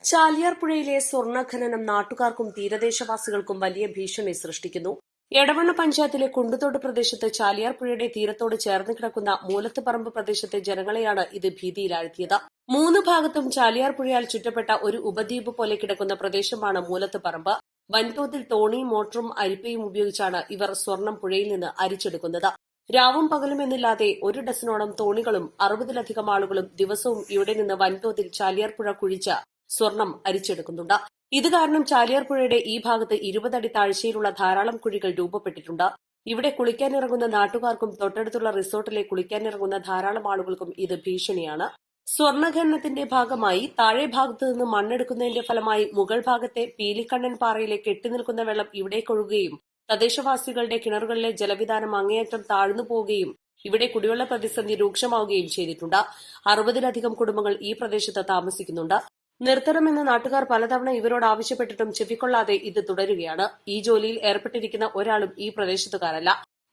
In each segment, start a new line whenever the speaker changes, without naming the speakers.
ചാലിയാർ പുഴയിലെ സ്വർണ്ണഖനനം നാട്ടുകാർക്കും തീരദേശവാസികൾക്കും വലിയ ഭീഷണി സൃഷ്ടിക്കുന്നു. എടവണ്ണ പഞ്ചായത്തിലെ കുണ്ടുതോട് പ്രദേശത്ത് ചാലിയാർ പുഴയുടെ തീരത്തോട് ചേർന്ന് കിടക്കുന്ന മൂലത്തുപറമ്പ് പ്രദേശത്തെ ജനങ്ങളെയാണ് ഇത് ഭീതിയിലാഴ്ത്തിയത്. 3 ഭാഗത്തും ചാലിയാർ പുഴയാൽ ചുറ്റപ്പെട്ട ഒരു ഉപദ്വീപ് പോലെ കിടക്കുന്ന പ്രദേശമാണ് മൂലത്തുപറമ്പ്. വൻതോതിൽ തോണിയും മോട്ടറും അരിപ്പയും ഉപയോഗിച്ചാണ് ഇവർ സ്വർണം പുഴയിൽ നിന്ന് അരിച്ചെടുക്കുന്നത്. രാവും പകലുമെന്നില്ലാതെ 1 ഡസനോളം തോണികളും 60-ലധികം ആളുകളും ദിവസവും ഇവിടെ നിന്ന് വൻതോതിൽ ചാലിയാർ പുഴ കുഴിച്ച് സ്വർണം അരിച്ചെടുക്കുന്നുണ്ട്. ഇത് കാരണം ചാലിയാർ പുഴയുടെ ഈ ഭാഗത്ത് 20 അടി താഴ്ചയിലുള്ള ധാരാളം കുഴികൾ രൂപപ്പെട്ടിട്ടുണ്ട്. ഇവിടെ കുളിക്കാനിറങ്ങുന്ന നാട്ടുകാർക്കും തൊട്ടടുത്തുള്ള റിസോർട്ടിലെ കുളിക്കാനിറങ്ങുന്ന ധാരാളം ആളുകൾക്കും ഇത് ഭീഷണിയാണ്. സ്വർണ്ണഖനനത്തിന്റെ ഭാഗമായി താഴെ ഭാഗത്തു നിന്ന് മണ്ണെടുക്കുന്നതിന്റെ ഫലമായി മുകൾ ഭാഗത്തെ പീലിക്കണ്ണൻ പാറയിലെ കെട്ടിനിൽക്കുന്ന വെള്ളം ഇവിടേക്കൊഴുകുകയും തദ്ദേശവാസികളുടെ കിണറുകളിലെ ജലവിധാനം അങ്ങേയറ്റം താഴ്ന്നു പോവുകയും ഇവിടെ കുടിവെള്ള പ്രതിസന്ധി രൂക്ഷമാവുകയും ചെയ്തിട്ടുണ്ട്. 60-ലധികം കുടുംബങ്ങൾ ഈ പ്രദേശത്ത് താമസിക്കുന്നുണ്ട്. നിർത്തണമെന്ന് നാട്ടുകാർ പലതവണ ഇവരോട് ആവശ്യപ്പെട്ടിട്ടും ചെവിക്കൊള്ളാതെ ഇത് തുടരുകയാണ്. ഈ ജോലിയിൽ ഏർപ്പെട്ടിരിക്കുന്ന ഒരാളും ഈ പ്രദേശത്തുകാരല്ല.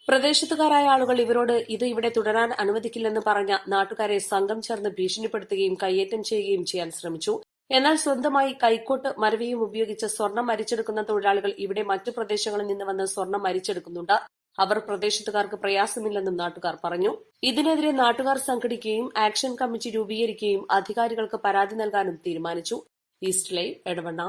പ്രദേശത്തുകാരായ ആളുകൾ ഇവരോട് ഇത് ഇവിടെ തുടരാൻ അനുവദിക്കില്ലെന്ന് പറഞ്ഞ നാട്ടുകാരെ സംഘം ചേർന്ന് ഭീഷണിപ്പെടുത്തുകയും കയ്യേറ്റം ചെയ്യുകയും ചെയ്യാൻ ശ്രമിച്ചു. എന്നാൽ സ്വന്തമായി കൈക്കോട്ട് മരവിയും ഉപയോഗിച്ച് സ്വർണം അരിച്ചെടുക്കുന്ന തൊഴിലാളികൾ ഇവിടെ മറ്റു പ്രദേശങ്ങളിൽ നിന്ന് വന്ന് സ്വർണം അരിച്ചെടുക്കുന്നുണ്ട്. അവർ പ്രദേശത്തുകാർക്ക് പ്രയാസമില്ലെന്നും നാട്ടുകാർ പറഞ്ഞു. ഇതിനെതിരെ നാട്ടുകാർ സംഘടിക്കുകയും ആക്ഷൻ കമ്മിറ്റി രൂപീകരിക്കുകയും അധികാരികൾക്ക് പരാതി നൽകാനും തീരുമാനിച്ചു. East live, Edavanna.